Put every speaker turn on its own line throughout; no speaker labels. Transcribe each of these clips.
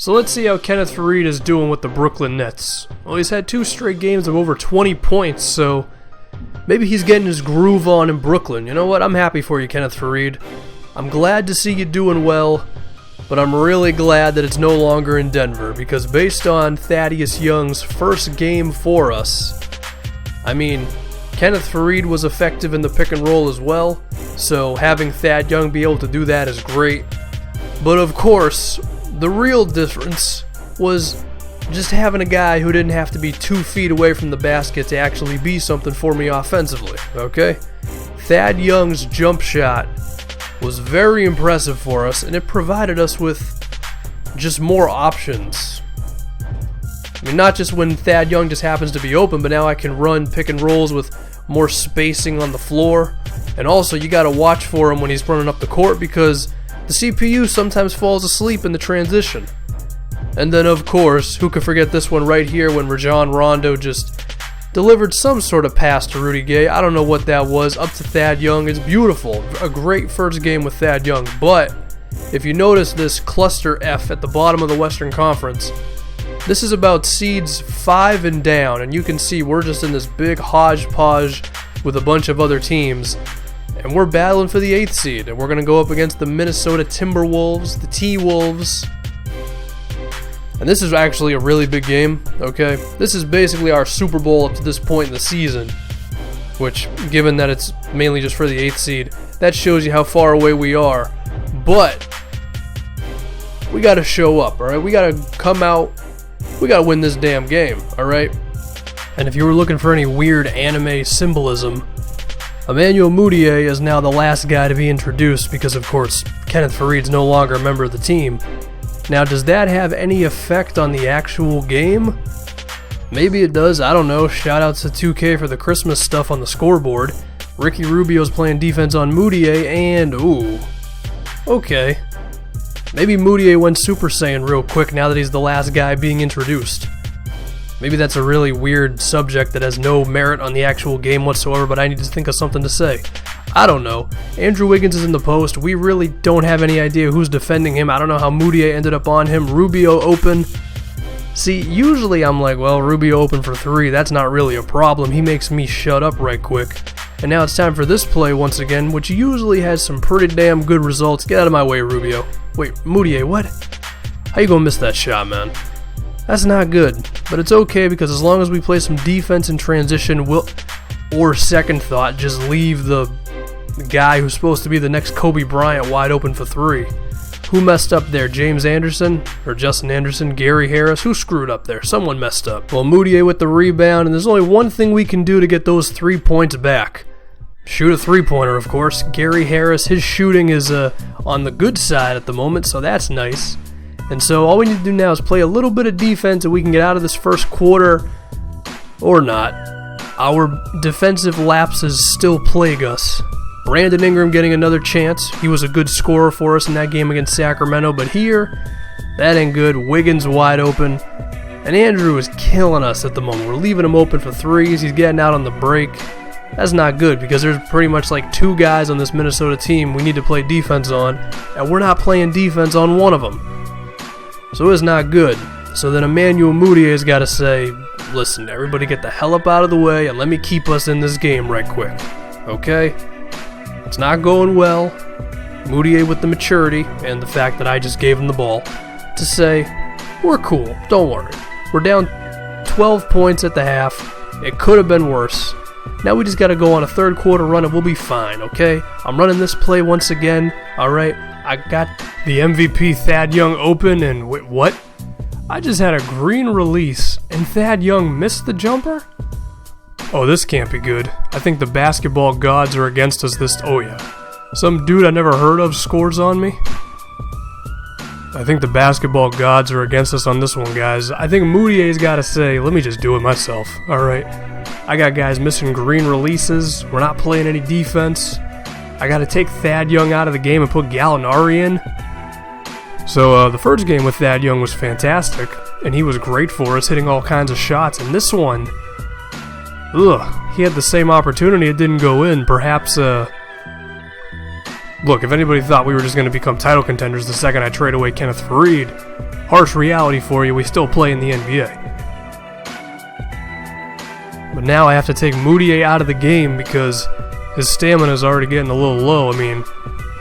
So let's see how Kenneth Faried is doing with the Brooklyn Nets. Well, he's had 2 straight games of over 20 points, so maybe he's getting his groove on in Brooklyn. You know what? I'm happy for you, Kenneth Faried. I'm glad to see you doing well, but I'm really glad that it's no longer in Denver, because based on Thaddeus Young's first game for us, I mean, Kenneth Faried was effective in the pick and roll as well, so having Thad Young be able to do that is great. But of course, the real difference was just having a guy who didn't have to be 2 feet away from the basket to actually be something for me offensively, okay? Thad Young's jump shot was very impressive for us, and it provided us with just more options. I mean, not just when Thad Young just happens to be open, but now I can run pick and rolls with more spacing on the floor. And also, you gotta watch for him when he's running up the court, because the CPU sometimes falls asleep in the transition. And then, of course, who could forget this one right here when Rajon Rondo just delivered some sort of pass to Rudy Gay. I don't know what that was, up to Thad Young. It's beautiful. A great first game with Thad Young. But if you notice this cluster F at the bottom of the Western Conference, this is about seeds 5 and down, and you can see we're just in this big hodgepodge with a bunch of other teams. And we're battling for the 8th seed, and we're going to go up against the Minnesota Timberwolves, the T-Wolves. And this is actually a really big game, okay? This is basically our Super Bowl up to this point in the season, which, given that it's mainly just for the 8th seed, that shows you how far away we are. But we got to show up, all right? We got to come out. We got to win this damn game, all right? And if you were looking for any weird anime symbolism, Emmanuel Mudiay is now the last guy to be introduced because, of course, Kenneth Faried's no longer a member of the team. Now, does that have any effect on the actual game? Maybe it does, I don't know. Shoutouts to 2K for the Christmas stuff on the scoreboard. Ricky Rubio's playing defense on Mudiay, and ooh, okay. Maybe Mudiay went Super Saiyan real quick now that he's the last guy being introduced. Maybe that's a really weird subject that has no merit on the actual game whatsoever, but I need to think of something to say. I don't know. Andrew Wiggins is in the post. We really don't have any idea who's defending him. I don't know how Mudiay ended up on him. Rubio open. See, usually I'm like, well, Rubio open for 3. That's not really a problem. He makes me shut up right quick. And now it's time for this play once again, which usually has some pretty damn good results. Get out of my way, Rubio. Wait, Mudiay, what? How you gonna miss that shot, man? That's not good. But it's okay, because as long as we play some defense in transition, or second thought, just leave the guy who's supposed to be the next Kobe Bryant wide open for 3. Who messed up there? James Anderson? Or Justin Anderson? Gary Harris? Who screwed up there? Someone messed up. Well, Mudiay with the rebound, and there's only one thing we can do to get those 3 points back. Shoot a 3-pointer, of course. Gary Harris, his shooting is on the good side at the moment, so that's nice. And so all we need to do now is play a little bit of defense, and we can get out of this first quarter, or not. Our defensive lapses still plague us. Brandon Ingram getting another chance. He was a good scorer for us in that game against Sacramento, but here, that ain't good. Wiggins wide open, and Andrew is killing us at the moment. We're leaving him open for 3s. He's getting out on the break. That's not good, because there's pretty much like 2 guys on this Minnesota team we need to play defense on, and we're not playing defense on one of them. So it's not good. So then Emmanuel Mudiay's got to say, listen, everybody get the hell up out of the way and let me keep us in this game right quick. Okay? It's not going well. Mudiay with the maturity and the fact that I just gave him the ball to say, we're cool, don't worry. We're down 12 points at the half. It could have been worse. Now we just got to go on a 3rd quarter run and we'll be fine, okay? I'm running this play once again, alright? I got the MVP Thad Young open, and wait, what? I just had a green release and Thad Young missed the jumper? Oh, this can't be good. I think the basketball gods are against us this... Oh yeah. Some dude I never heard of scores on me? I think the basketball gods are against us on this one, guys. I think Mudiay's got to say, let me just do it myself, alright? I got guys missing green releases. We're not playing any defense. I got to take Thad Young out of the game and put Gallinari in. So the first game with Thad Young was fantastic, and he was great for us, hitting all kinds of shots. And this one, he had the same opportunity. It didn't go in. Perhaps Look, if anybody thought we were just going to become title contenders the second I trade away Kenneth Faried, harsh reality for you, we still play in the NBA. But now I have to take Moutier out of the game because his stamina is already getting a little low. I mean,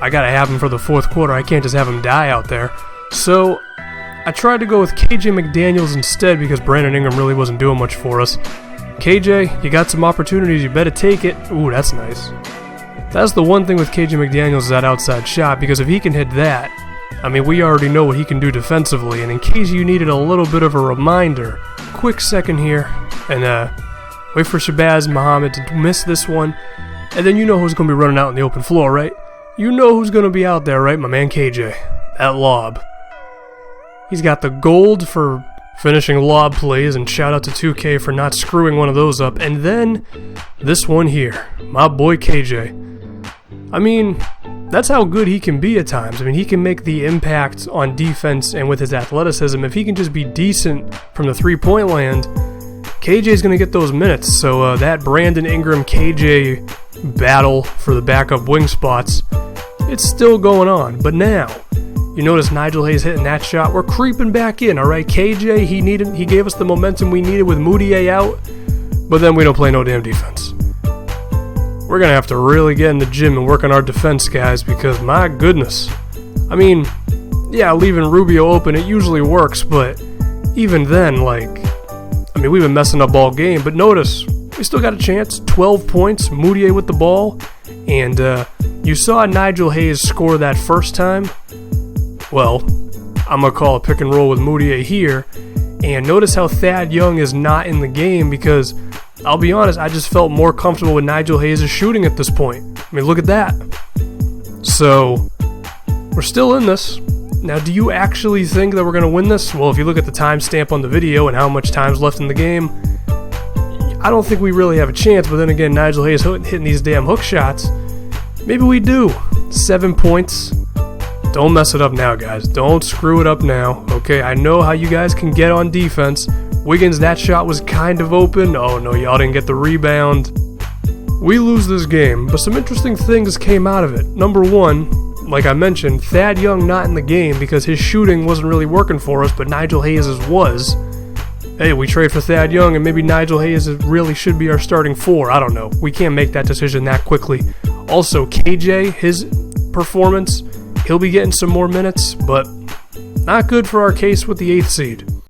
I gotta have him for the fourth quarter. I can't just have him die out there. So I tried to go with KJ McDaniels instead because Brandon Ingram really wasn't doing much for us. KJ, you got some opportunities, you better take it. Ooh, that's nice. That's the one thing with KJ McDaniels is that outside shot, because if he can hit that, I mean, we already know what he can do defensively, and in case you needed a little bit of a reminder, quick second here, and wait for Shabazz Muhammad to miss this one, and then you know who's going to be running out on the open floor, right? You know who's going to be out there, right? My man KJ. That lob. He's got the gold for finishing lob plays, and shout out to 2K for not screwing one of those up. And then this one here. My boy KJ. I mean, that's how good he can be at times. I mean, he can make the impact on defense, and with his athleticism, if he can just be decent from the three-point land, KJ's going to get those minutes. So that Brandon Ingram KJ battle for the backup wing spots, it's still going on. But now, you notice Nigel Hayes hitting that shot. We're creeping back in, all right? KJ, he gave us the momentum we needed with Moutier out, but then we don't play no damn defense. We're going to have to really get in the gym and work on our defense, guys, because my goodness. I mean, yeah, leaving Rubio open, it usually works, but even then, like, I mean, we've been messing up all game, but notice, we still got a chance. 12 points, Moutier with the ball, and you saw Nigel Hayes score that first time. Well, I'm going to call a pick and roll with Moutier here, and notice how Thad Young is not in the game because, I'll be honest, I just felt more comfortable with Nigel Hayes' shooting at this point. I mean, look at that. So, we're still in this. Now, do you actually think that we're going to win this? Well, if you look at the timestamp on the video and how much time's left in the game, I don't think we really have a chance, but then again, Nigel Hayes hitting these damn hook shots. Maybe we do. 7 points. Don't mess it up now, guys. Don't screw it up now. Okay, I know how you guys can get on defense. Wiggins, that shot was kind of open. Oh no, y'all didn't get the rebound. We lose this game, but some interesting things came out of it. Number one, like I mentioned, Thad Young not in the game because his shooting wasn't really working for us, but Nigel Hayes' was. Hey, we trade for Thad Young, and maybe Nigel Hayes really should be our starting four. I don't know. We can't make that decision that quickly. Also, KJ, his performance, he'll be getting some more minutes, but not good for our case with the 8th seed.